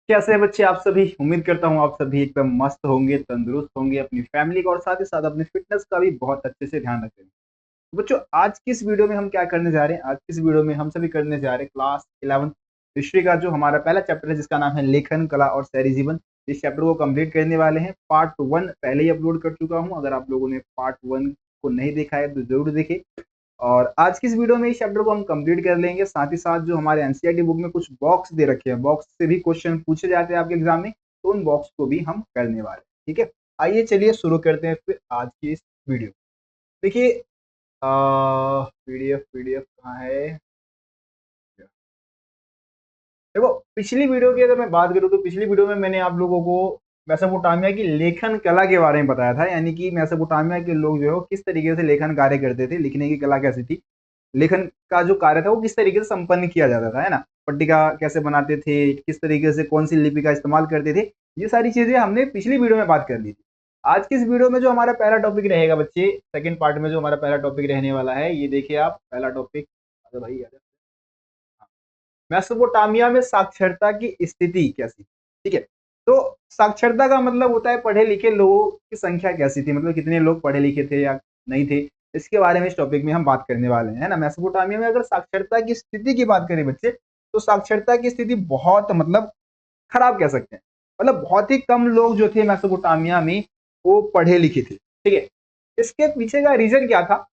कैसे हैं बच्चे आप सभी। उम्मीद करता हूँ आप सभी एकदम मस्त होंगे, तंदुरुस्त होंगे, अपनी फैमिली का और साथ ही साथ अपनी फिटनेस का भी बहुत अच्छे से ध्यान रखेंगे। तो बच्चों, आज की इस वीडियो में हम क्या करने जा रहे हैं? आज की इस वीडियो में हम सभी करने जा रहे हैं क्लास 11 हिस्ट्री का जो हमारा पहला चैप्टर है, जिसका नाम है लेखन कला और शहरी जीवन। इस चैप्टर को कंप्लीट करने वाले हैं। पार्ट 1 पहले ही अपलोड कर चुका हूँ। अगर आप लोगों ने पार्ट 1 को नहीं देखा है तो जरूर देखें। और आज की इस वीडियो में इस चैप्टर को हम कंप्लीट कर लेंगे। साथ ही साथ जो हमारे एनसीईआरटी बुक में कुछ बॉक्स दे रखे हैं, बॉक्स से भी क्वेश्चन पूछे जाते हैं आपके एग्जाम में, तो उन बॉक्स को भी हम करने वाले हैं। ठीक है, आइए चलिए शुरू करते हैं फिर आज की इस वीडियो। देखिए, पीडीएफ पीडीएफ कहाँ है? देखो, पिछली वीडियो की अगर मैं बात करूँ तो पिछली वीडियो में मैंने आप लोगों को मेसोपोटामिया की लेखन कला के बारे में बताया था। यानी कि मेसोपोटामिया के लोग जो है किस तरीके से लेखन कार्य करते थे, लिखने की कला कैसी थी, लेखन का जो कार्य था वो किस तरीके से संपन्न किया जाता था, है ना। पट्टिका कैसे बनाते थे, किस तरीके से कौन सी लिपि का इस्तेमाल करते थे, ये सारी चीजें हमने पिछली वीडियो में बात कर ली थी। आज की इस वीडियो में जो हमारा पहला टॉपिक रहेगा बच्चे, सेकंड पार्ट में जो हमारा पहला टॉपिक रहने वाला है, ये देखिए आप पहला टॉपिक। अरे भाई, मेसोपोटामिया में साक्षरता की स्थिति कैसी, ठीक है। तो साक्षरता का मतलब होता है पढ़े लिखे लोगों की संख्या कैसी थी, मतलब कितने लोग पढ़े लिखे थे या नहीं थे। इसके बारे में इस टॉपिक में हम बात करने वाले हैं, है ना। मेसोपोटामिया में अगर साक्षरता की स्थिति की बात करें बच्चे, तो साक्षरता की स्थिति बहुत मतलब खराब कह सकते हैं। मतलब बहुत ही कम लोग जो थे मेसोपोटामिया में वो पढ़े लिखे थे, ठीक है। इसके पीछे का रीजन क्या था?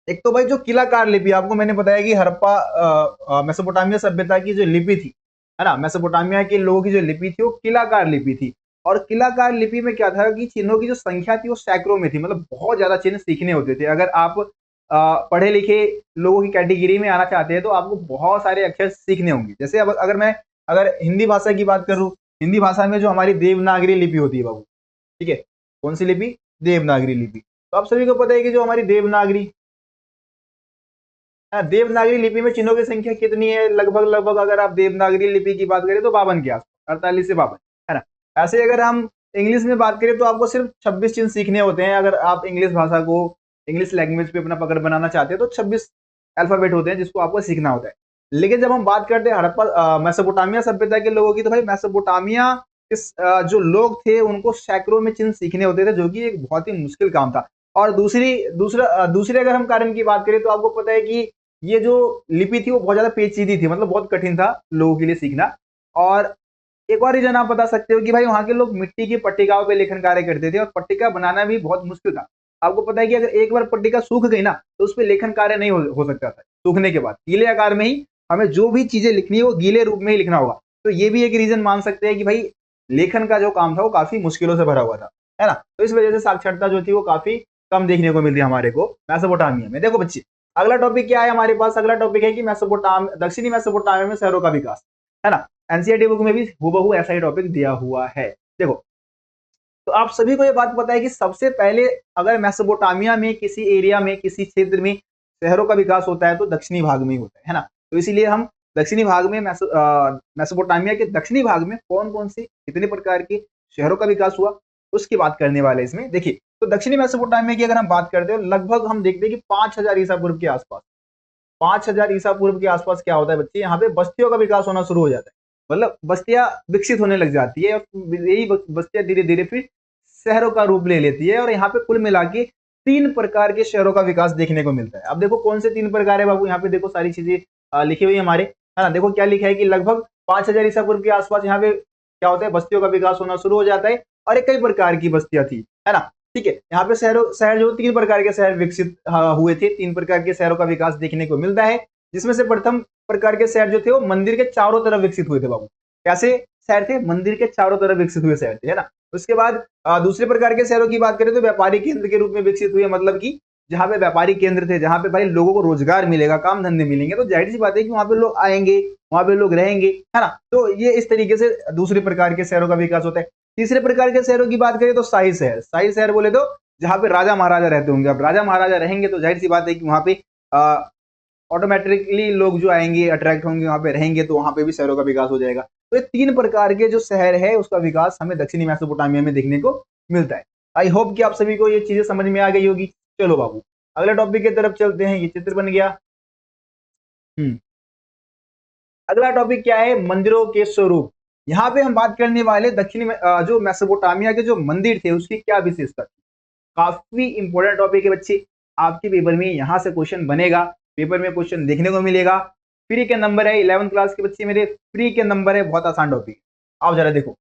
एक तो भाई जो किलाकार लिपि, आपको मैंने बताया कि हड़प्पा मेसोपोटामिया सभ्यता की जो लिपि थी, है ना, मेसोपोटामिया के लोगों की जो लिपि थी वो किलाकार लिपि थी। और किलाकार लिपि में क्या था कि चिन्हों की जो संख्या थी वो सैकड़ों में थी, मतलब बहुत ज्यादा चिन्ह सीखने होते थे। अगर आप पढ़े लिखे लोगों की कैटेगरी में आना चाहते हैं तो आपको बहुत सारे अक्षर सीखने होंगे। जैसे अब अगर हिंदी भाषा की बात करूं, हिंदी भाषा में जो हमारी देवनागरी लिपि होती है बाबू, ठीक है, कौन सी लिपि? देवनागरी लिपि। तो आप सभी को पता है कि जो हमारी देवनागरी, हाँ, देवनागरी लिपि में चिन्हों की संख्या कितनी है? लगभग लगभग अगर आप देवनागरी लिपि की बात करें तो 52 के आसपास, 48 से 52, है ना। ऐसे अगर हम इंग्लिश में बात करें तो आपको सिर्फ 26 चिन्ह सीखने होते हैं। अगर आप इंग्लिश भाषा को, इंग्लिश लैंग्वेज पे अपना पकड़ बनाना चाहते हैं तो 26 अल्फाबेट होते हैं जिसको आपको सीखना होता है। लेकिन जब हम बात करते हैं हड़प्पा मेसोपोटामिया सभ्यता के लोगों की, तो भाई मेसोपोटामिया जो लोग थे उनको सैकड़ों में चिन्ह सीखने होते थे, जो कि एक बहुत ही मुश्किल काम था। और दूसरे अगर हम कारण की बात करें तो आपको पता है कि ये जो लिपि थी वो बहुत ज्यादा पेचीदी थी, मतलब बहुत कठिन था लोगों के लिए सीखना। और एक और रीजन आप बता सकते हो कि भाई वहां के लोग मिट्टी की पट्टिकाओं पे लेखन कार्य करते थे और पट्टिका बनाना भी बहुत मुश्किल था। आपको पता है कि अगर एक बार पट्टिका सूख गई ना तो उस पर लेखन कार्य नहीं हो सकता था। सूखने के बाद गीले आकार में ही हमें जो भी चीजें लिखनी है वो गीले रूप में ही लिखना होगा। तो ये भी एक रीजन मान सकते हैं कि भाई लेखन का जो काम था वो काफी मुश्किलों से भरा हुआ था, है ना। तो इस वजह से साक्षरता जो थी वो काफी कम देखने को मिलती है हमारे को मेसोपोटामिया में। देखो बच्चे, अगला टॉपिक क्या है हमारे पास? अगला टॉपिक है कि दक्षिणी मेसोपोटामिया में शहरों का विकास, है ना। एनसीईआरटी बुक में भी हूबहू ऐसा ही टॉपिक दिया हुआ है। देखो, तो आप सभी को ये बात पता है कि सबसे पहले अगर मेसोपोटामिया में किसी एरिया में, किसी क्षेत्र में शहरों का विकास होता है तो दक्षिणी भाग में ही होता है ना। तो इसीलिए हम दक्षिणी भाग में मेसोपोटामिया के दक्षिणी भाग में कौन कौन से कितने प्रकार के शहरों का विकास हुआ उसकी बात करने वाले इसमें। देखिए, तो दक्षिणी मेसोपोटामिया की अगर हम बात करते हैं, लगभग हम देखते हैं कि 5000 ईसा पूर्व के आसपास, 5000 ईसा पूर्व के आसपास क्या होता है बच्चे, यहाँ पे बस्तियों का विकास होना शुरू हो जाता है। मतलब बस्तियां विकसित होने लग जाती है और यही बस्तियां धीरे धीरे फिर शहरों का रूप ले लेती है। और यहाँ पे कुल मिला के 3 प्रकार के शहरों का विकास देखने को मिलता है। अब देखो कौन से 3 प्रकार है बाबू, यहाँ पे देखो सारी चीजें लिखी हुई है हमारे, है ना। देखो क्या लिखा है कि लगभग 5000 ईसा पूर्व के आसपास यहाँ पे क्या होता है, बस्तियों का विकास होना शुरू हो जाता है। और एक कई प्रकार की बस्तियां थी, है ना। ठीक है, यहाँ पे शहर जो 3 प्रकार के शहर विकसित हुए थे, 3 प्रकार के शहरों का विकास देखने को मिलता है। जिसमें से प्रथम प्रकार के शहर जो थे वो मंदिर के चारों तरफ विकसित हुए थे बाबू। कैसे शहर थे? मंदिर के चारों तरफ विकसित हुए शहर थे, है ना। उसके बाद दूसरे प्रकार के शहरों की बात करें तो व्यापारी केंद्र के रूप में विकसित हुए, मतलब कि जहां पे व्यापारी केंद्र थे, जहां पे भाई लोगों को रोजगार मिलेगा, काम धंधे मिलेंगे, तो जाहिर सी बात है कि वहां पे लोग आएंगे, वहां पे लोग रहेंगे, है ना। तो ये इस तरीके से दूसरे प्रकार के शहरों का विकास होता है। तीसरे प्रकार के शहरों की बात करें तो शाही शहर, शाही शहर बोले तो जहां पे राजा महाराजा रहते होंगे। अब राजा महाराजा रहेंगे तो जाहिर सी बात है कि वहां पे ऑटोमेटिकली लोग जो आएंगे, अट्रैक्ट होंगे, वहां पे रहेंगे, तो वहां पे भी शहरों का विकास हो जाएगा। तो ये 3 प्रकार के जो शहर है उसका विकास हमें दक्षिणी मेसोपोटामिया में देखने को मिलता है। आई होप कि आप सभी को ये चीजें समझ में आ गई होगी। चलो बाबू, अगले टॉपिक की तरफ चलते हैं। ये चित्र बन गया। हम्म अगला टॉपिक क्या है? मंदिरों के स्वरूप। यहाँ पे हम बात करने वाले दक्षिणी में जो मेसोपोटामिया के जो मंदिर थे उसकी क्या विशेषता थी। काफी इंपॉर्टेंट टॉपिक है बच्चे, आपके पेपर में यहाँ से क्वेश्चन बनेगा, पेपर में क्वेश्चन देखने को मिलेगा। फ्री के नंबर है, 11th क्लास के बच्चे मेरे, फ्री के नंबर है, बहुत आसान टॉपिक। आप जरा देखो,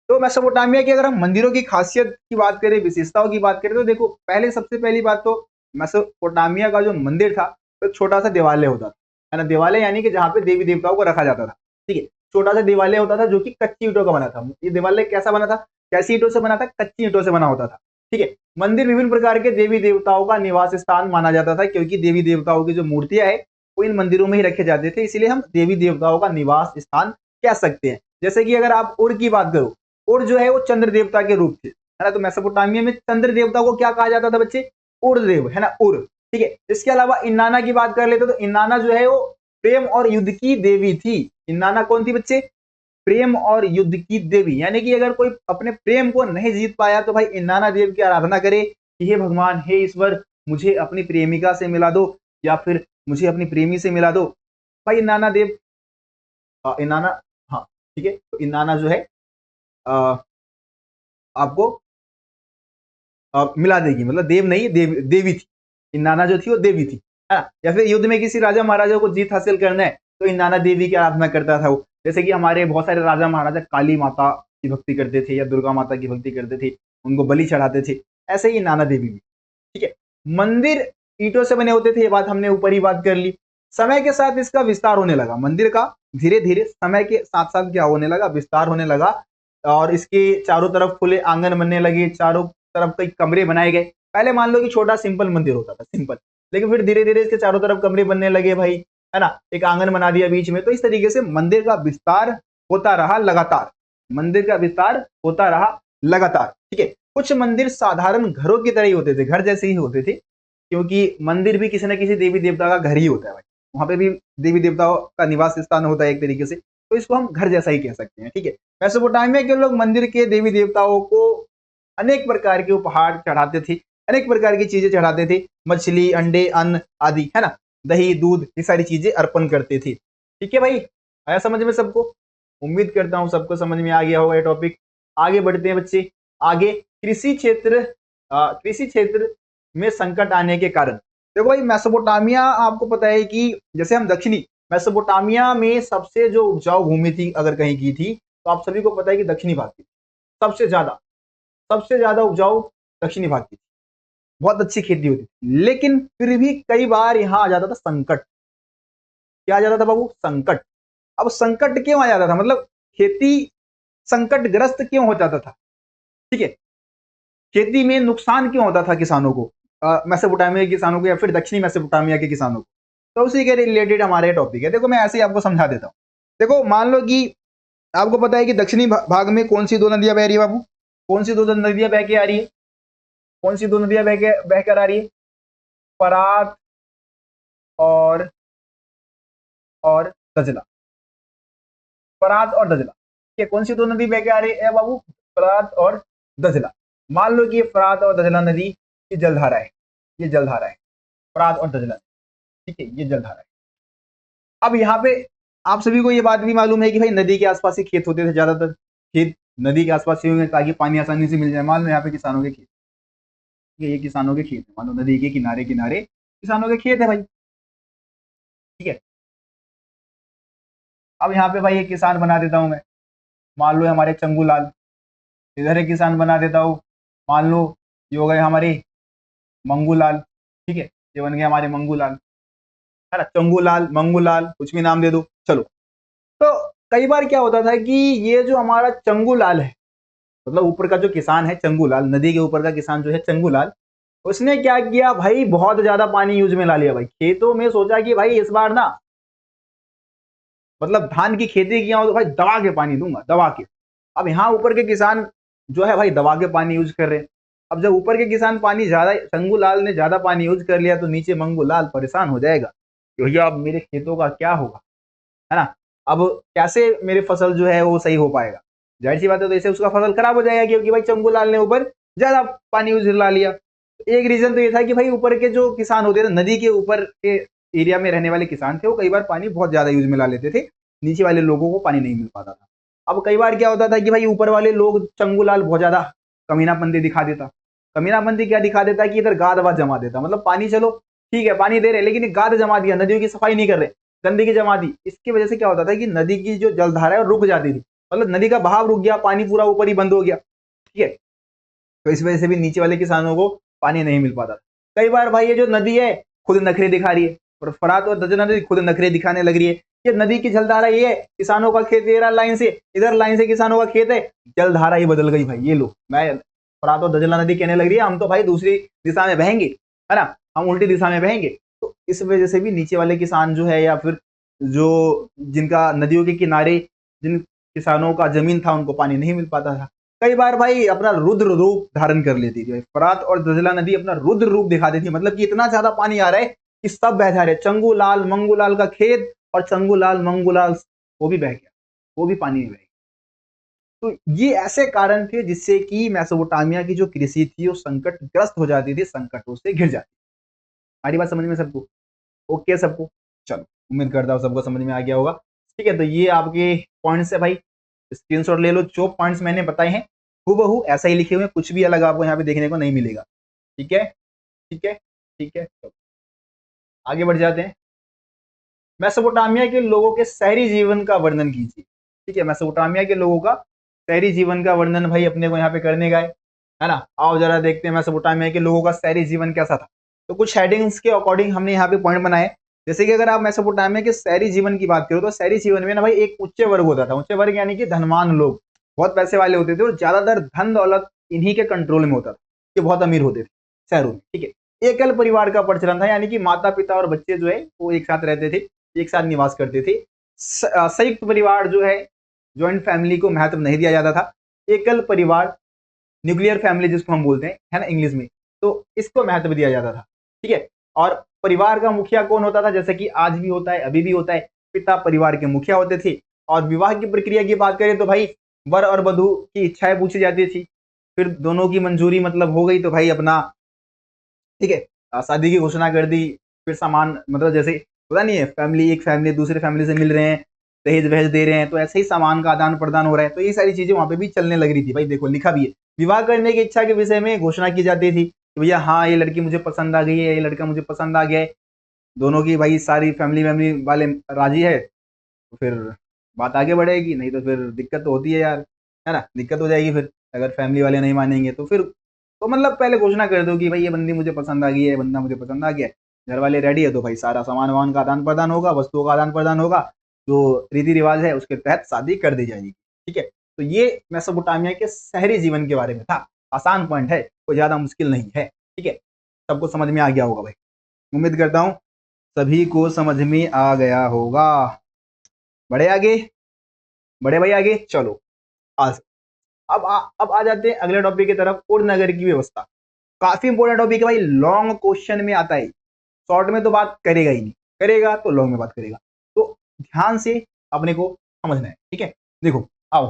तो मेसोपोटामिया की अगर हम मंदिरों की खासियत की बात करें, विशेषताओं की बात करें, तो देखो पहले सबसे पहली बात तो मेसोपोटामिया का जो मंदिर था तो एक छोटा सा देवालय होता था, है ना। देवालय यानी कि जहाँ पे देवी देवताओं को रखा जाता था, ठीक है। छोटा सा देवालय होता था जो कि कच्ची ईंटों का बना था। ये देवालय कैसा बना था, कैसी ईंटों से बना था, कच्ची ईंटों से बना होता था, ठीक है। मंदिर विभिन्न प्रकार के देवी देवताओं का निवास स्थान माना जाता था, क्योंकि देवी देवताओं की जो मूर्तियां है वो इन मंदिरों में ही रखे जाते थे, इसलिए हम देवी देवताओं का निवास स्थान कह सकते हैं। जैसे कि अगर आप उर की बात करो, उर जो है वो चंद्र देवता के रूप थे, है ना। तो मेसोपोटामिया में चंद्र देवता को क्या कहा जाता था बच्चे, उर देव, है ना, उर, ठीक है। इसके अलावा इन्नाना की बात कर लेते तो इन्नाना जो है वो प्रेम और युद्ध की देवी थी। इन्नाना कौन थी बच्चे, प्रेम और युद्ध की देवी, यानी कि अगर कोई अपने प्रेम को नहीं जीत पाया तो भाई इन्नाना देव की आराधना करे कि हे भगवान, हे ईश्वर, मुझे अपनी प्रेमिका से मिला दो या फिर मुझे अपनी प्रेमी से मिला दो। भाई इन्नाना देव, इन्नाना, हाँ ठीक है, तो इन्नाना जो है आपको मिला देगी, मतलब देव नहीं, देवी थी। इन्नाना जो थी वो देवी थी, है ना। या फिर युद्ध में किसी राजा महाराजा को जीत हासिल करना है तो इन्नाना देवी की आराधना करता था वो। जैसे कि हमारे बहुत सारे राजा महाराजा काली माता की भक्ति करते थे या दुर्गा माता की भक्ति करते थे, उनको बलि चढ़ाते थे, ऐसे ही इन्नाना देवी भी, ठीक है। मंदिर ईंटों से बने होते थे, ये बात हमने ऊपर ही बात कर ली। समय के साथ इसका विस्तार होने लगा, मंदिर का धीरे धीरे समय के साथ साथ क्या होने लगा, विस्तार होने लगा, और इसके चारों तरफ खुले आंगन बनने लगे, चारों तरफ कई कमरे बनाए गए। पहले मान लो कि छोटा सिंपल मंदिर होता था, सिंपल, लेकिन फिर धीरे धीरे इसके चारों तरफ कमरे बनने लगे भाई, है ना, एक आंगन बना दिया बीच में। तो इस तरीके से मंदिर का विस्तार होता रहा लगातार, मंदिर का विस्तार होता रहा लगातार, ठीक है। कुछ मंदिर साधारण घरों की तरह ही होते थे, घर जैसे ही होते थे, क्योंकि मंदिर भी किसी न किसी देवी देवता का घर ही होता है भाई, वहां पे भी देवी देवताओं का निवास स्थान होता है एक तरीके से, तो इसको हम घर जैसा ही कह सकते हैं, ठीक है। मेसोपोटामिया के लोग मंदिर के देवी देवताओं को अनेक प्रकार के उपहार चढ़ाते थे, अनेक प्रकार की चीजें चढ़ाते थे, मछली, अंडे, अन्न आदि, है ना, दही, दूध, ये सारी चीजें अर्पण करते थे, ठीक है भाई। आया समझ में सबको, उम्मीद करता हूं सबको समझ में आ गया होगा ये टॉपिक। आगे बढ़ते हैं बच्चे, आगे कृषि क्षेत्र में संकट आने के कारण। देखो भाई मेसोपोटामिया, आपको पता है कि जैसे हम दक्षिणी मेसोपोटामिया में सबसे जो उपजाऊ भूमि थी अगर कहीं की थी, तो आप सभी को पता है कि दक्षिणी भाग की सबसे ज्यादा उपजाऊ दक्षिणी भाग की, बहुत अच्छी खेती होती थी। लेकिन फिर भी कई बार यहां आ जाता था संकट। क्या आ जाता था बाबू, संकट। अब संकट क्यों आ जाता था, मतलब खेती संकटग्रस्त क्यों हो जाता था, ठीक है, खेती में नुकसान क्यों होता था किसानों को, मेसोपोटामिया के किसानों को या फिर दक्षिणी मेसोपोटामिया के किसानों को। तो उसी के रिलेटेड हमारे टॉपिक है। देखो मैं ऐसे ही आपको समझा देता हूं। देखो मान लो कि आपको पता है कि दक्षिणी भाग में कौन सी दो नदियां बह रही है बाबू, कौन सी दो नदियां बह के आ रही है, कौन सी दो नदियां बहकर आ रही है, फरात और दजला, फरात और दजला, ठीक है। कौन सी दो नदी बह के आ रही है बाबू, फरात और दजला। मान लो कि ये फरात और दजला नदी की जलधारा है, ये जलधारा है, फरात और दजला, ठीक है, ये जलधारा है। अब यहाँ पे आप सभी को ये बात भी मालूम है कि भाई नदी के आसपास ही खेत होते थे, ज्यादातर खेत नदी के आसपास ही होंगे ताकि पानी आसानी से मिल जाए। मान लो यहाँ पे किसानों के खेत, ये किसानों के खेत है, मान लो नदी के किनारे किनारे किसानों के खेत है भाई, ठीक है। अब यहाँ पे भाई एक किसान बना देता हूँ मैं, मान लो हमारे चंगूलाल, इधर एक किसान बना देता हूँ, मान लो ये हो गए हमारे मंगूलाल, ठीक है, ये बन गए हमारे मंगूलाल, है ना, चंगूलाल, मंगूलाल, कुछ भी नाम दे दो, चलो। तो कई बार क्या होता था कि ये जो हमारा चंगूलाल है, मतलब ऊपर का जो किसान है चंगूलाल, नदी के ऊपर का किसान जो है चंगूलाल, उसने क्या किया भाई, बहुत ज्यादा पानी यूज में ला लिया भाई खेतों में। सोचा कि भाई इस बार ना, मतलब धान की खेती किया हो तो भाई दबा के पानी दूंगा, दबा के। अब यहाँ ऊपर के किसान जो है भाई दबा के पानी यूज कर रहे हैं। अब जब ऊपर के किसान पानी ज्यादा, चंगूलाल ने ज्यादा पानी यूज कर लिया तो नीचे मंगूलाल परेशान हो जाएगा कि भैया अब मेरे खेतों का क्या होगा, है ना, अब कैसे मेरे फसल जो है वो सही हो पाएगा। जाहिर सी बात है, तो ऐसे उसका फसल खराब हो जाएगा क्योंकि भाई चंगूलाल ने ऊपर ज्यादा पानी यूज ला लिया। एक रीजन तो ये था कि भाई ऊपर के जो किसान होते थे, नदी के ऊपर के एरिया में रहने वाले किसान थे, वो कई बार पानी बहुत ज्यादा यूज में ला लेते थे, नीचे वाले लोगों को पानी नहीं मिल पाता था। अब कई बार क्या होता था कि भाई ऊपर वाले लोग, चंगूलाल बहुत ज्यादा कमीनापंती दिखा देता। कमीनापंती क्या दिखा देता कि इधर गाद वाद जमा देता, मतलब पानी चलो ठीक है पानी दे रहे लेकिन गाद जमा दिया, नदियों की सफाई नहीं कर रहे, गंदगी जमा दी। इसकी वजह से क्या होता था कि नदी की जो जलधारा है रुक जाती थी, मतलब नदी का बहाव रुक गया, पानी पूरा ऊपर ही बंद हो गया। ठीक है, तो इस वजह से भी नीचे वाले किसानों को पानी नहीं मिल पाता। कई बार भाई ये जो नदी है खुद नखरे दिखा रही है, और फरात और दजला नदी खुद नखरे दिखाने लग रही है। ये नदी की जलधारा ये है, किसानों का खेत ये रहा लाइन से, इधर लाइन से किसानों का खेत है, जलधारा ही बदल गई भाई। ये लो, मैं फरात और दजला नदी कहने लग रही है, हम तो भाई दूसरी दिशा में बहेंगे, है ना, हम उल्टी दिशा में बहेंगे। तो इस वजह से भी नीचे वाले किसान जो है, या फिर जो जिनका नदियों के किनारे जिन किसानों का जमीन था उनको पानी नहीं मिल पाता था। कई बार भाई अपना रुद्र रूप धारण कर लेती थी, फरात और दजला नदी अपना रुद्र रूप दिखा देती, मतलब कि इतना ज्यादा पानी आ रहा है कि सब बह जा रहे। चंगूलाल मंगूलाल का खेत और चंगूलाल मंगूलाल वो भी बह गया, वो भी पानी में बह गया। तो ये ऐसे कारण थे जिससे कि मेसोपोटामिया की जो कृषि थी वो संकटग्रस्त हो जाती थी, संकटों से घिर जाती। हमारी बात समझ में सबको? ओके सबको, चलो उम्मीद करता हूँ सबको समझ में आ गया होगा। ठीक है, तो ये आपके पॉइंट्स है भाई, स्क्रीनशॉट ले लो। जो पॉइंट्स मैंने बताए हैं हूबहू ऐसा ही लिखे हुए, कुछ भी अलग आपको यहाँ पे देखने को नहीं मिलेगा। ठीक है, ठीक है, ठीक है, तो आगे बढ़ जाते हैं। मेसोपोटामिया के लोगों के शहरी जीवन का वर्णन कीजिए। ठीक है, मेसोपोटामिया के लोगों का शहरी जीवन का वर्णन भाई अपने को यहाँ पे करने का है ना। आओ जरा देखते हैं मेसोपोटामिया के लोगों का शहरी जीवन कैसा था। तो कुछ हेडिंग्स के अकॉर्डिंग हमने यहाँ पे पॉइंट बनाए। जैसे कि अगर आप मेसोपोटामिया के शहरी जीवन की बात करो तो शहरी जीवन में ना भाई एक उच्च वर्ग होता था। उच्च वर्ग यानी कि धनवान लोग, बहुत पैसे वाले होते थे और ज्यादातर धन दौलत इन्हीं के कंट्रोल में होता था, ये बहुत अमीर होते थे शहरों में। ठीक है, एकल परिवार का प्रचलन था, यानी कि माता पिता और बच्चे जो है वो एक साथ रहते थे, एक साथ निवास करते थे। संयुक्त परिवार जो है, ज्वाइंट फैमिली को महत्व नहीं दिया जाता था। एकल परिवार, न्यूक्लियर फैमिली जिसको हम बोलते हैं, है ना इंग्लिश में, तो इसको महत्व दिया जाता था। ठीक है, और परिवार का मुखिया कौन होता था, जैसे कि आज भी होता है, अभी भी होता है, पिता परिवार के मुखिया होते थे। और विवाह की प्रक्रिया की बात करें तो भाई वर और वधु की इच्छाएं पूछी जाती थी, फिर दोनों की मंजूरी मतलब हो गई तो भाई अपना, ठीक है, शादी की घोषणा कर दी। फिर सामान, मतलब जैसे पता नहीं है, फैमिली एक फैमिली दूसरे फैमिली से मिल रहे हैं, दहेज वहेज दे रहे हैं, तो ऐसे ही सामान का आदान प्रदान हो रहा है। तो ये सारी चीजें वहां पे भी चलने लग रही थी भाई। देखो लिखा भी है, विवाह करने की इच्छा के विषय में घोषणा की जाती थी कि भैया हाँ ये लड़की मुझे पसंद आ गई है, ये लड़का मुझे पसंद आ गया है, दोनों की भाई सारी फैमिली वैमिली वाले राजी है, तो फिर बात आगे बढ़ेगी। नहीं तो फिर दिक्कत तो होती है यार, है ना, दिक्कत हो जाएगी फिर अगर फैमिली वाले नहीं मानेंगे तो फिर। तो मतलब पहले घोषणा कर दो कि भाई ये बंदी मुझे पसंद आ गई है, बंदा मुझे पसंद आ गया है, घर वाले रेडी है, तो भाई सारा सामान वामान का आदान प्रदान होगा, वस्तुओं का आदान प्रदान होगा, जो रीति रिवाज है उसके तहत शादी कर दी जाएगी। ठीक है, तो ये मेसोपोटामिया के शहरी जीवन के बारे में था। आसान पॉइंट है, कोई ज्यादा मुश्किल नहीं है। ठीक है, सबको समझ में आ गया होगा भाई, उम्मीद करता हूँ सभी को समझ में आ गया होगा। बढ़े आगे, बढ़े भाई आगे, चलो आज अब आ जाते हैं अगले टॉपिक की तरफ, उड़ नगर की व्यवस्था। काफी इंपोर्टेंट टॉपिक है भाई, लॉन्ग क्वेश्चन में आता है, शॉर्ट में तो बात करेगा ही नहीं, करेगा तो लॉन्ग में बात करेगा, तो ध्यान से अपने को समझना है। ठीक है, देखो आओ,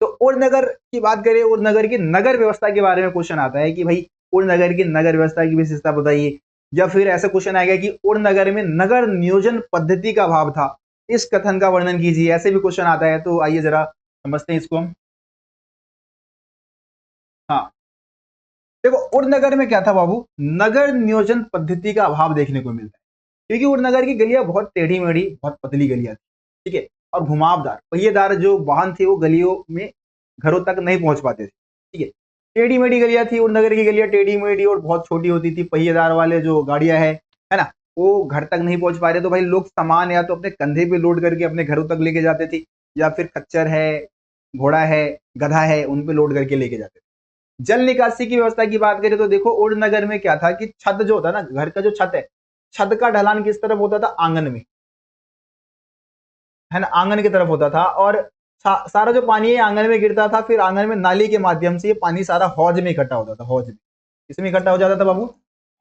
तो उड़ नगर की बात करें, उड़ नगर की नगर व्यवस्था के बारे में क्वेश्चन आता है कि भाई उड़ नगर की नगर व्यवस्था की विशेषता बताइए। या फिर ऐसा क्वेश्चन आएगा कि उड़ नगर में नगर नियोजन पद्धति का अभाव था, इस कथन का वर्णन कीजिए, ऐसे भी क्वेश्चन आता है। तो आइए जरा समझते हैं इसको हम। हाँ, देखो उड़ नगर में क्या था बाबू, नगर नियोजन पद्धति का अभाव देखने को मिलता है, क्योंकि उड़ नगर की गलियां बहुत टेढ़ी मेढ़ी, बहुत पतली गलियां थी। ठीक है, और घुमावदार पहिएदार जो वाहन थे वो गलियों में घरों तक नहीं पहुंच पाते थे। ठीक है, टेढ़ी मेढ़ी गलियां थी, उड़ नगर की गलियां टेढ़ी मेढ़ी और बहुत छोटी होती थी। पहिएदार वाले जो गाड़ियां है ना, वो घर तक नहीं पहुंच पा रहे, तो भाई लोग सामान या तो अपने कंधे पे लोड करके अपने घरों तक लेके जाते थे, या फिर खच्चर है, घोड़ा है, गधा है, उन पे लोड करके लेके जाते थे। जल निकासी की व्यवस्था की बात करें तो देखो उड़ नगर में क्या था कि छत जो होता है ना, घर का जो छत है, छत का ढलान किस तरफ होता था, आंगन में, है ना, आंगन की तरफ होता था। और सारा जो पानी है आंगन में गिरता था, फिर आंगन में नाली के माध्यम से ये पानी सारा हौज में इकट्ठा होता था। हौज में, इसमें इकट्ठा हो जाता था बाबू,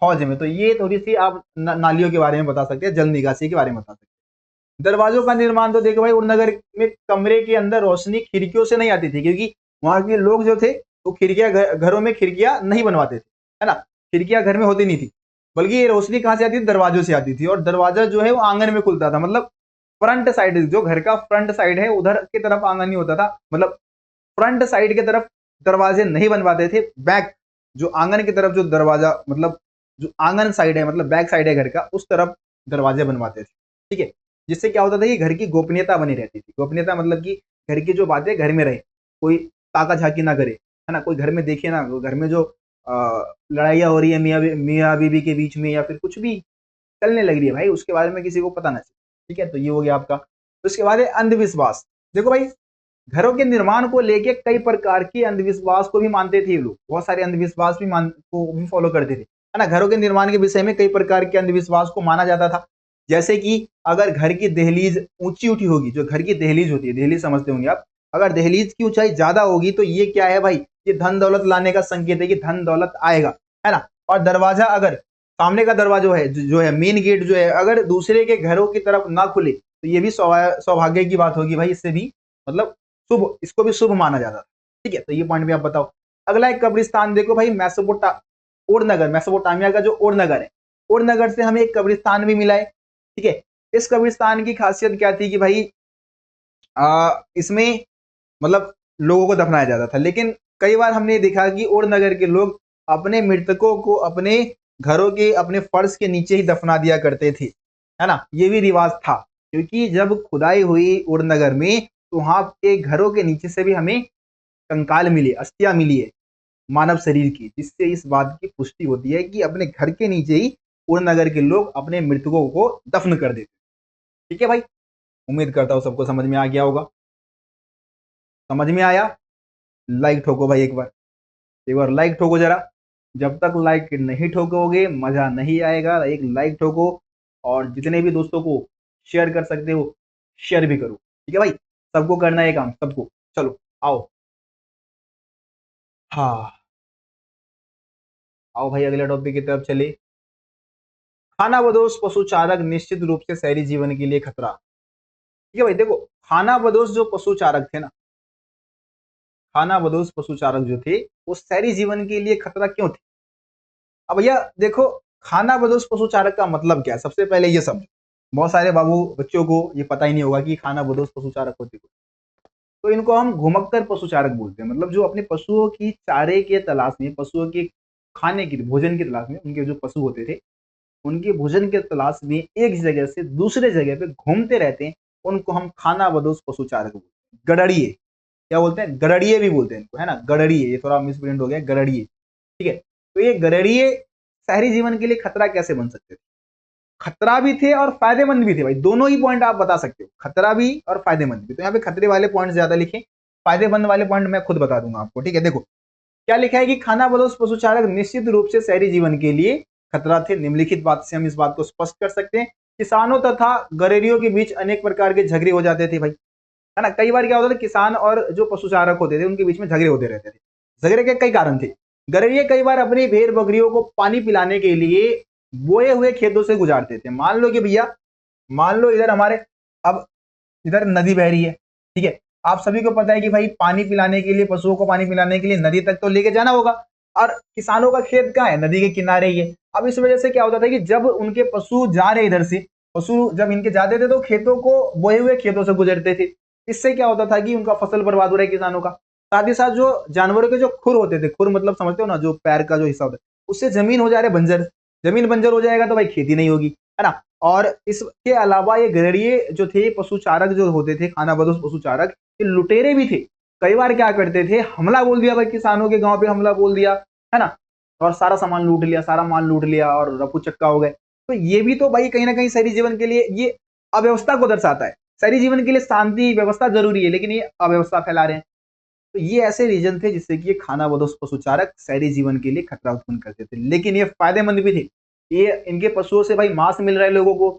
हौज में। तो ये थोड़ी सी आप नालियों के बारे में बता सकते हैं, जल निकासी के बारे में बता सकते हैं। दरवाजों का निर्माण तो देखो भाई उड़ नगर में कमरे के अंदर रोशनी खिड़कियों से नहीं आती थी, क्योंकि वहां के लोग जो थे वो खिड़कियां, घरों में खिड़कियां नहीं बनवाते थे, है ना, खिड़कियां घर में होती नहीं थी, बल्कि ये रोशनी कहां से आती थी, दरवाजों से आती थी। और दरवाजा जो है वो आंगन में खुलता था, मतलब फ्रंट साइड, जो घर का फ्रंट साइड है उधर की तरफ आंगन नहीं होता था, मतलब फ्रंट साइड की तरफ दरवाजे नहीं बनवाते थे, बैक जो आंगन की तरफ जो दरवाजा, मतलब जो आंगन साइड है, मतलब बैक साइड है घर का, उस तरफ दरवाजे बनवाते थे। ठीक है, जिससे क्या होता था कि घर की गोपनीयता बनी रहती थी। गोपनीयता मतलब कि घर की जो बातें घर में रहे, कोई ताका झाकी ना करे, है ना, कोई घर में देखे ना, घर में जो लड़ाइयाँ हो रही है मियाँ बीबी के बीच में, या फिर कुछ भी चलने लग रही है भाई, उसके बारे में किसी को पता ना चले। ठीक है, तो ये हो गया आपका। तो उसके बाद है अंधविश्वास। देखो भाई, घरों के निर्माण को लेके कई प्रकार के अंधविश्वास को भी मानते थे लोग, बहुत सारे अंधविश्वास भी को भी फॉलो करते थे, है ना। घरों के निर्माण के विषय में कई प्रकार के अंधविश्वास को माना जाता था, जैसे कि अगर घर की दहलीज ऊंची उठी होगी, जो घर की दहलीज होती है, दहलीज समझते होंगे आप, अगर दहलीज की ऊंचाई ज्यादा होगी तो ये क्या है भाई, ये धन दौलत लाने का संकेत है कि धन दौलत आएगा, है ना। और दरवाजा, अगर सामने का दरवाजा है जो है मेन गेट जो है, अगर दूसरे के घरों की तरफ ना खुले तो ये भी सौभाग्य की बात होगी भाई, इससे भी मतलब शुभ, इसको भी शुभ माना जाता था। ठीक है, तो ये पॉइंट भी आप बताओ। अगला एक कब्रिस्तान, देखो भाई ओडनगर, मेसोपोटामिया का जो ओडनगर है, ओडनगर से हमें एक कब्रिस्तान भी मिला है। ठीक है, इस कब्रिस्तान की खासियत क्या थी कि भाई इसमें मतलब लोगों को दफनाया जाता था, लेकिन कई बार हमने देखा कि ओडनगर के लोग अपने मृतकों को अपने घरों के, अपने फर्श के नीचे ही दफना दिया करते थे, है ना। ये भी रिवाज था, क्योंकि जब खुदाई हुई ओडनगर में तो वहां के घरों के नीचे से भी हमें कंकाल मिले, अस्थियां मिली है मानव शरीर की, जिससे इस बात की पुष्टि होती है कि अपने घर के नीचे ही ओडनगर के लोग अपने मृतकों को दफन कर देते। ठीक है भाई, उम्मीद करता हूं सबको समझ में आ गया होगा। समझ में आया? लाइक ठोको भाई, एक बार लाइक ठोको जरा। जब तक लाइक नहीं ठोकोगे मजा नहीं आएगा, एक लाइक ठोको, और जितने भी दोस्तों को शेयर कर सकते हो शेयर भी करो। ठीक है भाई, सबको करना है काम, सबको। चलो आओ, हाँ आओ भाई, अगले टॉपिक की तरफ चले। खानाबदोश पशुचारक निश्चित रूप से शहरी जीवन के लिए खतरा। ठीक है भाई, देखो खानाबदोश जो पशुचारक थे ना, खानाबदोश पशुचारक जो थे, वो शहरी जीवन के लिए खतरा क्यों थे? अब भैया देखो, खानाबदोश पशुचारक का मतलब क्या है, सबसे पहले ये समझो। बहुत सारे बाबू बच्चों को ये पता ही नहीं होगा कि खानाबदोश पशुचारक होते हैं। तो इनको हम घुमक्कर पशुचारक बोलते हैं, मतलब जो अपने पशुओं की चारे के तलाश में, पशुओं के खाने की, भोजन की तलाश में, उनके जो पशु होते थे उनके भोजन के तलाश में एक जगह से दूसरे जगह पे घूमते रहते हैं, उनको हम खानाबदोश पशुचारक बोलते हैं। गडरिये, क्या बोलते हैं, गडरिये भी बोलते हैं इनको, है ना, गडरिये, ये थोड़ा मिसप्रिंट हो गया, गडरिये। ठीक है, तो ये गडरिये शहरी जीवन के लिए खतरा कैसे बन सकते थे? खतरा भी थे और फायदेमंद भी थे भाई, दोनों ही पॉइंट आप बता सकते हो, खतरा भी और फायदेमंद भी। तो यहाँ पे खतरे वाले पॉइंट ज्यादा लिखे, फायदेमंद वाले पॉइंट मैं खुद बता दूंगा आपको। ठीक है, देखो क्या लिखा है कि खानाबदोश पशुचारक निश्चित रूप से शहरी जीवन के लिए खतरा थे। निम्नलिखित बात से हम इस बात को स्पष्ट कर सकते हैं। किसानों तथा गडेरियों के बीच अनेक प्रकार के झगड़े हो जाते थे भाई, है ना। कई बार क्या होता था, किसान और जो पशुचारक होते थे उनके बीच में झगड़े होते रहते थे। झगड़े के कई कारण थे। गडेरिये कई बार अपनी भेड़ बकरियों को पानी पिलाने के लिए बोए हुए खेतों से गुजारते थे। मान लो कि भैया, मान लो इधर हमारे, अब इधर नदी बह रही है, ठीक है, आप सभी को पता है कि भाई पानी पिलाने के लिए, पशुओं को पानी पिलाने के लिए नदी तक तो लेके जाना होगा, और किसानों का खेत कहाँ है, नदी के किनारे ही है। अब इस वजह से क्या होता था कि जब उनके पशु जा रहे इधर से, पशु जब इनके जाते थे तो खेतों को, बोए हुए खेतों से गुजरते थे। इससे क्या होता था कि उनका फसल बर्बाद हो रहा है किसानों का। साथ ही साथ जो जानवरों के जो खुर होते थे, खुर मतलब समझते हो ना, जो पैर का जो हिस्सा होता है, उससे जमीन हो जा रहे बंजर। जमीन बंजर हो जाएगा तो भाई खेती नहीं होगी, है ना। और इसके अलावा ये गड़ेड़िए जो थे, पशुचारक जो होते थे, खानाबदोश पशुचारक, ये लुटेरे भी थे। कई बार क्या करते थे, हमला बोल दिया भाई, किसानों के गांव पे हमला बोल दिया, है ना, और सारा सामान लूट लिया, सारा माल लूट लिया और रफू चक्का हो गए। तो ये भी तो भाई कहीं ना कहीं शहरी जीवन के लिए ये अव्यवस्था को दर्शाता है। शहरी जीवन के लिए शांति व्यवस्था जरूरी है, लेकिन ये अव्यवस्था फैला रहे हैं। तो ये ऐसे रीजन थे जिससे कि ये खानाबदोश पशुचारक शहरी जीवन के लिए खतरा उत्पन्न करते थे, लेकिन ये फायदेमंद भी थे। ये इनके पशुओं से भाई मांस मिल रहा है लोगों को,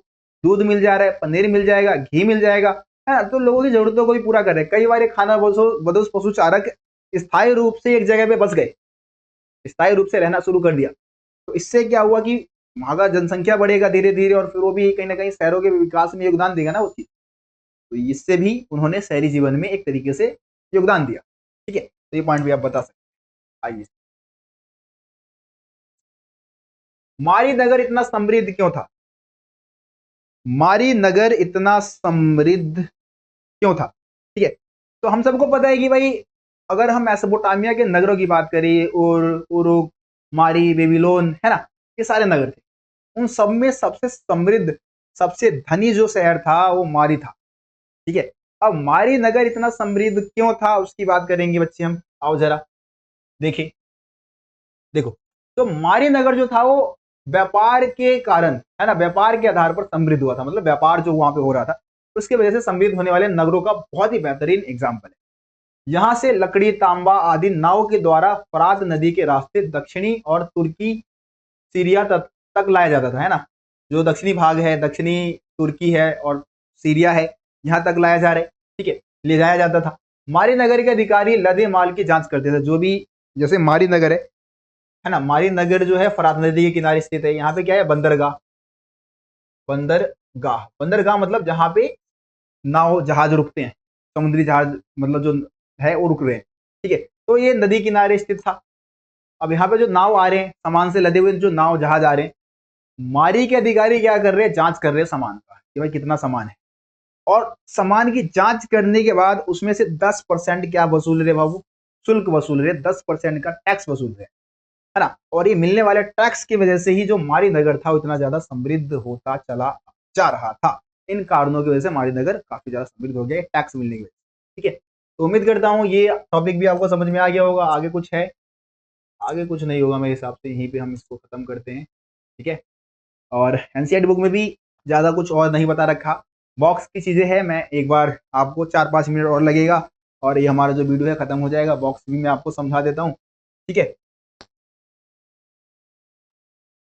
दूध मिल जा रहा है, पनीर मिल जाएगा, घी मिल जाएगा, है ना, तो लोगों की जरूरतों को भी पूरा कर रहे हैं। कई बार ये खानाबदोश पशुचारक स्थायी रूप से एक जगह पे बस गए, स्थायी रूप से रहना शुरू कर दिया। तो इससे क्या हुआ कि वहां का जनसंख्या बढ़ेगा धीरे धीरे, और फिर वो भी कहीं ना कहीं शहरों के विकास में योगदान देगा ना वो चीज। तो इससे भी उन्होंने शहरी जीवन में एक तरीके से योगदान दिया। ठीक है, तो ये पॉइंट भी आप बता सकते हैं। आइए, मारी नगर इतना समृद्ध क्यों था? मारी नगर इतना समृद्ध क्यों था? ठीक है, तो हम सबको पता है कि भाई अगर हम मेसोपोटामिया के नगरों की बात करें, उरुक, मारी, बेबीलोन, है ना, ये सारे नगर थे। उन सब में सबसे समृद्ध, सबसे धनी जो शहर था वो मारी था। ठीक है, अब मारी नगर इतना समृद्ध क्यों था उसकी बात करेंगे बच्चे हम। आओ जरा देखें। देखो, तो मारी नगर जो था वो व्यापार के कारण, है ना, व्यापार के आधार पर समृद्ध हुआ था। मतलब व्यापार जो वहां पे हो रहा था उसकी वजह से समृद्ध होने वाले नगरों का बहुत ही बेहतरीन एग्जाम्पल है। यहाँ से लकड़ी, तांबा आदि नाव के द्वारा फरात नदी के रास्ते दक्षिणी और तुर्की, सीरिया तक लाया जाता था, है ना। जो दक्षिणी भाग है, दक्षिणी तुर्की है और सीरिया है, यहाँ तक लाया जा रहा है। ठीक है, ले जाया जाता था। मारी नगर के अधिकारी लदे माल की जांच करते थे। जो भी, जैसे मारी नगर है ना, मारी नगर जो है फरात नदी के किनारे स्थित है। यहाँ पे क्या है, बंदरगाह। बंदरगाह, बंदरगाह मतलब जहाँ पे नाव जहाज रुकते हैं, समुद्री जहाज मतलब जो है वो रुक रहे हैं। ठीक है, तो ये नदी किनारे स्थित था। अब यहाँ पे जो नाव आ रहे हैं, सामान से लदे हुए जो नाव जहाज आ रहे हैं, मारी के अधिकारी क्या कर रहे हैं, जांच कर रहे हैं सामान का कि भाई कितना सामान है। और सामान की जांच करने के बाद उसमें से 10% क्या वसूल रहे बाबू, शुल्क वसूल रहे, 10% का टैक्स वसूल रहे, है ना। और ये मिलने वाले टैक्स की वजह से ही जो मारी नगर था वो इतना ज्यादा समृद्ध होता चला जा रहा था। इन कारणों की वजह से मारी नगर काफी ज्यादा समृद्ध हो गया टैक्स मिलने की वजह से। ठीक है, तो उम्मीद करता हूँ ये टॉपिक भी आपको समझ में आ गया होगा। आगे कुछ है? आगे कुछ नहीं होगा मेरे हिसाब से, यहीं पे हम इसको खत्म करते हैं। ठीक है, और एनसीईआरटी बुक में भी ज्यादा कुछ और नहीं बता रखा। बॉक्स की चीजें हैं, मैं एक बार आपको 4-5 मिनट और लगेगा और ये हमारा जो वीडियो है खत्म हो जाएगा। बॉक्स भी मैं आपको समझा देता हूँ। ठीक है,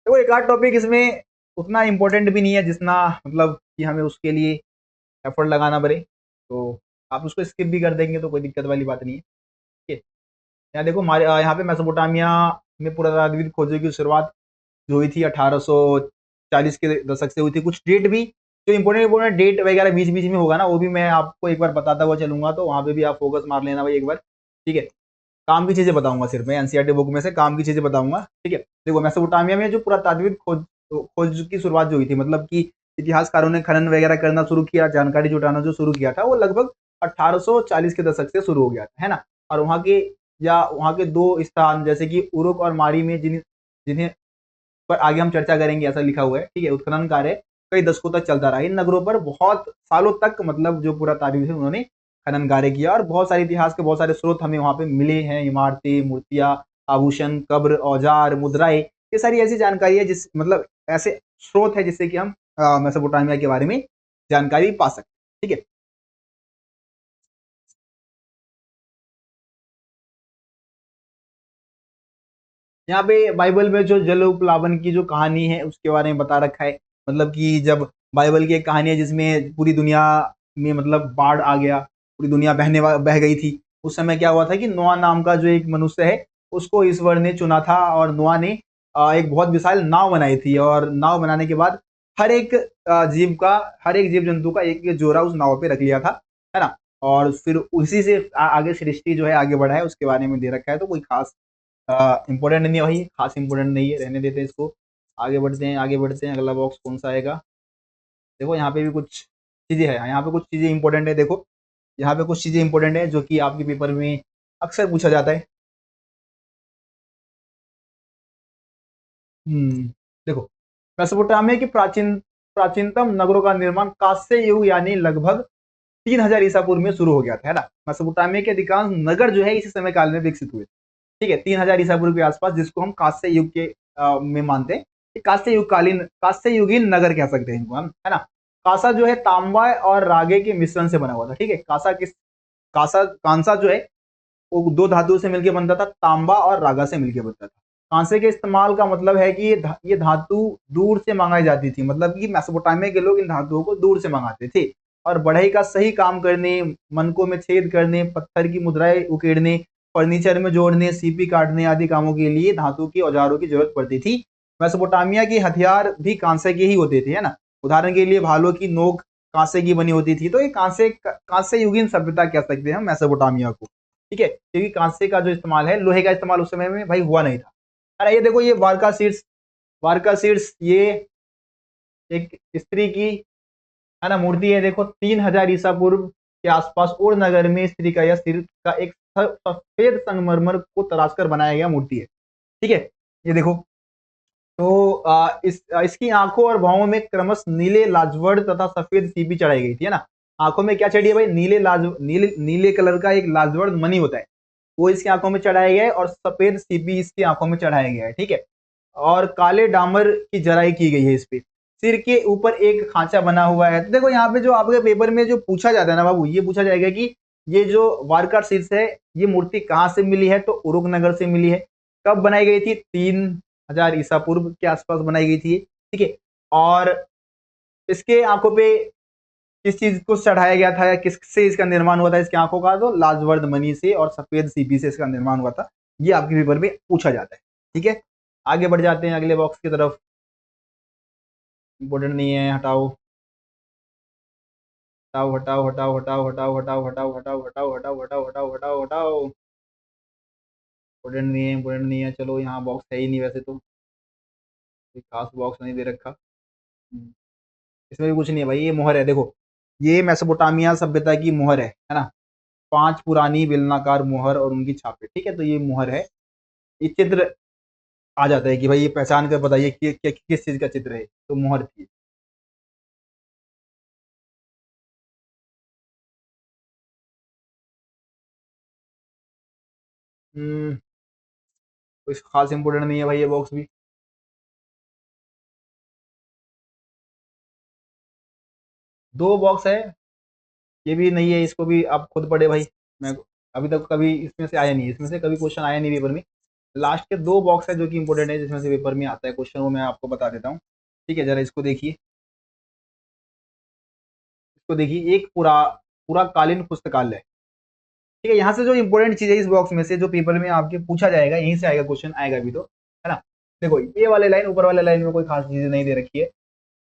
तो एक आध टॉपिक इसमें उतना इम्पोर्टेंट भी नहीं है जितना मतलब कि हमें उसके लिए एफर्ट लगाना पड़े, तो आप उसको स्किप भी कर देंगे तो कोई दिक्कत वाली बात नहीं है। ठीक है, यहाँ देखो हमारे यहाँ पे मेसोपोटामिया में पुरातात्विक खोजों की शुरुआत जो हुई थी 1840 के दशक से हुई थी। कुछ डेट भी जो इंपॉर्टेंट डेट वगैरह बीच बीच में होगा ना, वो भी मैं आपको एक बार बताता हुआ चलूंगा, तो वहाँ पे भी आप फोकस मार लेना भाई एक बार। ठीक है, काम की चीजें बताऊंगा, सिर्फ मैं एनसीईआरटी बुक में से काम की चीजें बताऊंगा। ठीक है, देखो मेसोपोटामिया में जो पुरातात्विक खोज की शुरुआत जो हुई थी, मतलब कि इतिहासकारों ने खनन वगैरह करना शुरू किया, जानकारी जुटाना जो शुरू किया था, वो लगभग 1840 के दशक से शुरू हो गया था, है ना। और वहाँ के, या वहाँ के दो स्थान जैसे कि उरुक और मारी में जिन्हें पर आगे हम चर्चा करेंगे, ऐसा लिखा हुआ है। ठीक है, उत्खनन कार्य कई दशकों तक चलता रहा। इन नगरों पर बहुत सालों तक मतलब जो पुरातात्विक थे उन्होंने खनन कार्य किया और बहुत सारे इतिहास के बहुत सारे स्रोत हमें वहां पे मिले हैं। इमारतें, मूर्तियां, आभूषण, कब्र, औजार, मुद्राएं, ये सारी ऐसी जानकारी है जिस मतलब ऐसे स्रोत है जिससे कि हम मेसोपोटामिया के बारे में जानकारी पा सकते हैं। ठीक है, यहाँ पे बाइबल में जो जल उपलावन की जो कहानी है उसके बारे में बता रखा है। मतलब कि जब बाइबल की एक कहानी है जिसमें पूरी दुनिया में मतलब बाढ़ आ गया, पूरी दुनिया बह गई थी। उस समय क्या हुआ था कि नोआ नाम का जो एक मनुष्य है उसको ईश्वर ने चुना था और नोआ ने एक बहुत विशाल नाव बनाई थी। और नाव बनाने के बाद हर एक जीव का, हर एक जीव जंतु का एक एक जोड़ा उस नाव पे रख लिया था, है ना। और फिर उसी से आगे सृष्टि जो है आगे बढ़ा है, उसके बारे में दे रखा है। तो कोई खास इंपॉर्टेंट नहीं है भाई, खास इंपॉर्टेंट नहीं है, रहने देते हैं इसको। आगे बढ़ते हैं, आगे बढ़ते हैं। अगला बॉक्स कौन सा आएगा? देखो यहाँ पे भी कुछ चीज़ें हैं, यहाँ पे कुछ चीज़ें इंपॉर्टेंट है। देखो यहाँ पे कुछ चीज़ें इंपॉर्टेंट है जो कि आपके पेपर में अक्सर पूछा जाता है। देखो, मेसोपोटामिया की प्राचीनतम नगरों का निर्माण कांस्य युग यानी लगभग 3000 ईसा पूर्व में शुरू हो गया था, है ना। मेसोपोटामिया के अधिकांश नगर जो है इसी समय काल में विकसित हुए। ठीक है, 3000 ईसा पूर्व के आसपास, जिसको हम कांस्य युग के में मानते हैं। कांस्य युगीन नगर कह सकते हैं इनको हम, है ना। कांसा जो है तांबा और रागे के मिश्रण से बना हुआ था। ठीक है, कांसा जो है वो दो धातुओं से मिलकर बनता था, तांबा और रागा से मिलकर बनता था। कांसे के इस्तेमाल का मतलब है कि ये धातु दूर से मंगाई जाती थी। मतलब कि मेसोपोटामिया के लोग इन धातुओं को दूर से मंगाते थे और बढ़ई का सही काम करने, मनकों में छेद करने, पत्थर की मुद्राएं उकेड़ने, फर्नीचर में जोड़ने, सीपी काटने आदि कामों के लिए धातु के औजारों की जरूरत पड़ती थी। मेसोपोटामिया के हथियार भी कांसे के ही होते थे, है ना। उदाहरण के लिए भालों की नोक कांसे की बनी होती थी। तो ये कांसे युगीन सभ्यता कह सकते हैं हम मेसोपोटामिया को। ठीक है, क्योंकि कांसे का जो इस्तेमाल है, लोहे का इस्तेमाल उस समय में भाई हुआ नहीं था। अरे ये देखो, ये वारका सीड्स, ये एक स्त्री की है ना, मूर्ति है देखो 3000 ईसा पूर्व के आसपास और नगर में स्त्री का या सिर का एक सफेद संगमरमर को तराश कर बनाया गया मूर्ति है। ठीक है, ये देखो। तो इसकी आंखों और भौहों में क्रमश नीले लाजवर्ड तथा सफेद सीपी चढ़ाई गई थी, है ना। आंखों में क्या चढ़ी है भाई, नीले कलर का एक लाजवर्ड मणि होता है, वो इसकी आंखों में चढ़ाया गया है, और सफेद सीपी इसकी आंखों में चढ़ाया गया है। ठीक है, और काले डामर की जराई की गई है इस पे। सिर के ऊपर एक खांचा बना हुआ है। तो देखो यहाँ पे जो आपके पेपर में जो पूछा जाता है ना बाबू, ये पूछा जाएगा कि ये जो वारकार शीर्ष है ये मूर्ति कहाँ से मिली है, तो उरुक नगर से मिली है। कब बनाई गई थी, 3000 ईसा पूर्व के आसपास बनाई गई थी। ठीक है, और इसके आंखों पे किस चीज को चढ़ाया गया था या किससे इसका निर्माण हुआ था इसकी आंखों का, तो लाजवर्द मणि से और सफेद सीपी से इसका निर्माण हुआ था। ये आपके पेपर में पूछा जाता है। ठीक है, आगे बढ़ जाते हैं अगले बॉक्स की तरफ। इंपॉर्टेंट नहीं है, हटाओ हटाओ हटाओ हटाओ हटाओ हटाओ हटाओ हटाओ हटाओ हटाओ हटाओ हटाओ हटाओ हटाओ हटाओ। इंपॉर्टेंट नहीं है, इंपॉर्टेंट नहीं है। चलो यहाँ बॉक्स है ही नहीं, वैसे तो कोई खास बॉक्स नहीं दे रखा। इसमें भी कुछ नहीं है भाई, ये मोहर है देखो, ये मेसोपोटामिया सभ्यता की मोहर है ना। 5 पुरानी बेलनाकार मोहर और उनकी छापे। ठीक है, तो ये मोहर है। ये चित्र आ जाता है कि भाई ये पहचान कर बताइए कि किस चीज का चित्र है, तो मोहर थी। हम्म, कोई खास इंपोर्टेंट नहीं है भाई ये बॉक्स भी। दो बॉक्स है, ये भी नहीं है, इसको भी आप खुद पढ़े भाई। मैं अभी तक कभी इसमें से आया नहीं, इसमें से कभी क्वेश्चन आया नहीं पेपर में। लास्ट के दो बॉक्स है जो कि इंपॉर्टेंट है, जिसमें से पेपर में आता है क्वेश्चन, वो मैं आपको बता देता हूँ। ठीक है, जरा इसको देखिए, इसको देखिए, एक पूरा पूरा कालीन पुस्तकालय। ठीक है, यहाँ से जो इंपॉर्टेंट चीज है इस बॉक्स में से जो पेपर में आपके पूछा जाएगा, यहीं से आएगा क्वेश्चन, आएगा भी तो, है ना। देखो ये वाले लाइन, ऊपर वाले लाइन में कोई खास चीजें नहीं दे रखी है।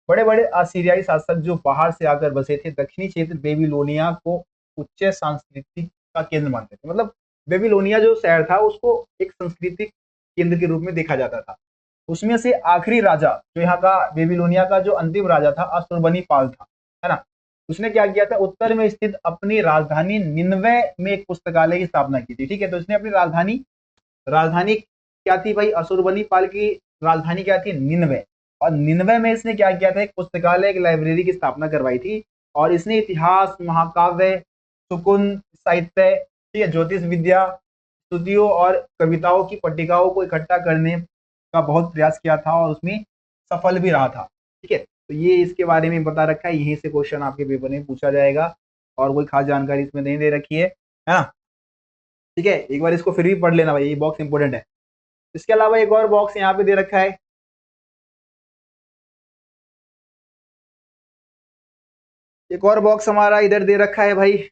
बड़े बड़े असीरियाई शासक जो बाहर से आकर बसे थे, दक्षिणी क्षेत्र बेबीलोनिया को उच्च सांस्कृतिक का केंद्र मानते थे। मतलब बेबीलोनिया जो शहर था उसको एक सांस्कृतिक केंद्र के रूप में देखा जाता था। उसमें से आखिरी राजा जो यहाँ का बेबीलोनिया का जो अंतिम राजा था, अशुरबनीपाल था, है ना। उसने क्या किया था, उत्तर में स्थित अपनी राजधानी निन्वे में एक पुस्तकालय की स्थापना की थी। ठीक है, तो इसने अपनी राजधानी राजधानी क्या थी भाई, अशुरबनीपाल की राजधानी क्या थी, निन्वे। और निन्वे में इसने क्या किया था, एक पुस्तकालय, एक लाइब्रेरी की स्थापना करवाई थी। और इसने इतिहास, महाकाव्य, सुकुन साहित्य, ठीक है, ज्योतिष विद्या, स्तुतियों और कविताओं की पट्टिकाओं को इकट्ठा करने का बहुत प्रयास किया था, और उसमें सफल भी रहा था। ठीक है, तो ये इसके बारे में बता रखा है, यहीं से क्वेश्चन आपके पेपर में पूछा जाएगा, और कोई खास जानकारी इसमें नहीं दे रखी है ना। ठीक है, एक बार इसको फिर भी पढ़ लेना भाई, ये बॉक्स इंपोर्टेंट है। इसके अलावा एक और बॉक्स यहाँ पे दे रखा है, एक और बॉक्स हमारा इधर दे रखा है भाई,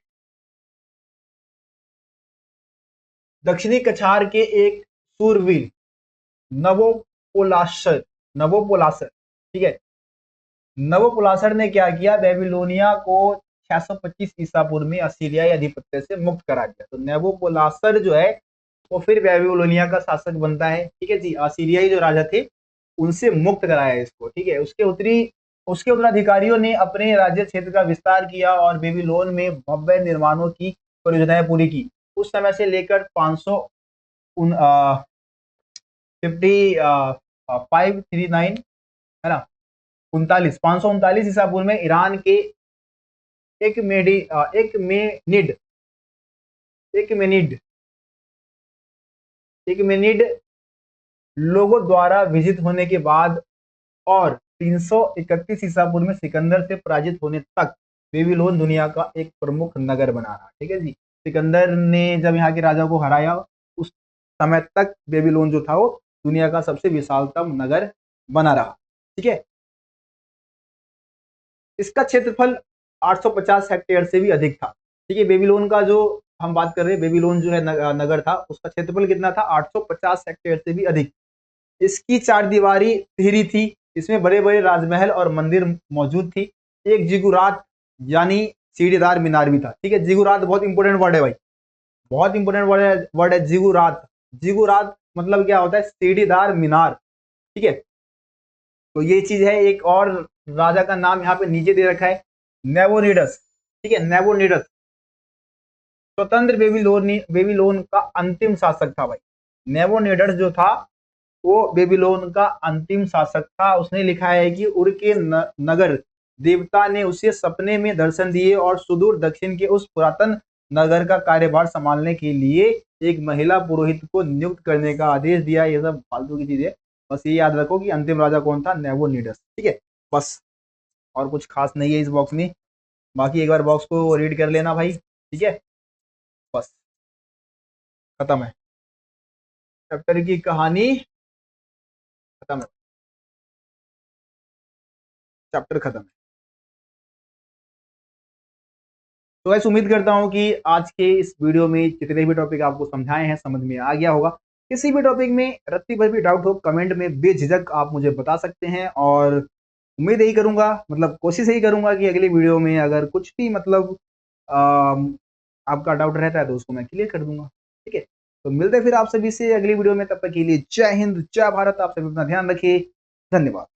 दक्षिणी कछार के एक सूरवीर नवोपोलासर, नवोपोलासर, ठीक है। नवोपोलासर ने क्या किया, बेबीलोनिया को 625 ईसा पूर्व में असीरियाई आधिपत्य से मुक्त करा दिया। तो नवोपोलासर जो है वो फिर बेबीलोनिया का शासक बनता है। ठीक है जी, असीरियाई जो राजा थे उनसे मुक्त कराया इसको। ठीक है, उसके उत्तराधिकारियों ने अपने राज्य क्षेत्र का विस्तार किया और बेबीलोन में भव्य निर्माणों की परियोजनाएं पूरी की। उस समय से लेकर 500 50 539, है ना, 539 ईसा पूर्व में ईरान के एक मेडी एक मेनिड एक मेनिड एक मेनिड लोगों द्वारा विजित होने के बाद और 331 ईसा पूर्व में सिकंदर से पराजित होने तक बेबीलोन दुनिया का एक प्रमुख नगर बना रहा। ठीक है जी, सिकंदर ने जब यहाँ के राजा को हराया, उस समय तक बेबीलोन जो था वो दुनिया का सबसे विशालतम नगर बना रहा। ठीक है, इसका क्षेत्रफल 850 हेक्टेयर से भी अधिक था। ठीक है, बेबीलोन का जो हम बात कर रहे हैं, बेबीलोन जो है नगर था, उसका क्षेत्रफल कितना था, 850 हेक्टेयर से भी अधिक। इसकी चार दीवारी तिहरी थी, इसमें बड़े बड़े राजमहल और मंदिर मौजूद थी। एक जिगुरात यानी सीढ़ीदार मीनार भी था। ठीक है, जिगुरात बहुत इंपॉर्टेंट वर्ड है भाई, बहुत इंपॉर्टेंट वर्ड है जिगुरात। जिगुरात मतलब क्या होता है, सीढ़ीदार मीनार। ठीक है, तो ये चीज है। एक और राजा का नाम यहाँ पे नीचे दे रखा है, नेबोनिडस, ठीक है, नेबोनिडस स्वतंत्र बेबीलोन का अंतिम शासक था भाई। नेबोनिडस जो था वो बेबीलोन का अंतिम शासक था। उसने लिखा है कि उर के नगर देवता ने उसे सपने में दर्शन दिए और सुदूर दक्षिण के उस पुरातन नगर का कार्यभार संभालने के लिए एक महिला पुरोहित को नियुक्त करने का आदेश दिया। ये सब फालतू की चीजें, बस ये याद रखो कि अंतिम राजा कौन था, नेबोनिडस, ठीक है, बस। और कुछ खास नहीं है इस बॉक्स में, बाकी एक बार बॉक्स को रीड कर लेना भाई, ठीक है, बस खत्म है, चैप्टर की कहानी खत्म है, चैप्टर खत्म है। तो वैसे उम्मीद करता हूं कि आज के इस वीडियो में जितने भी टॉपिक आपको समझाए हैं समझ में आ गया होगा। किसी भी टॉपिक में रत्ती भर भी डाउट हो कमेंट में बेझिझक आप मुझे बता सकते हैं, और उम्मीद यही करूंगा, मतलब कोशिश यही करूंगा कि अगली वीडियो में अगर कुछ भी मतलब आपका डाउट रहता है तो उसको मैं क्लियर कर दूंगा, ठीक है। तो मिलते हैं फिर आप सभी से अगली वीडियो में, तब तक के लिए जय हिंद जय भारत। आप सभी अपना ध्यान रखिए, धन्यवाद।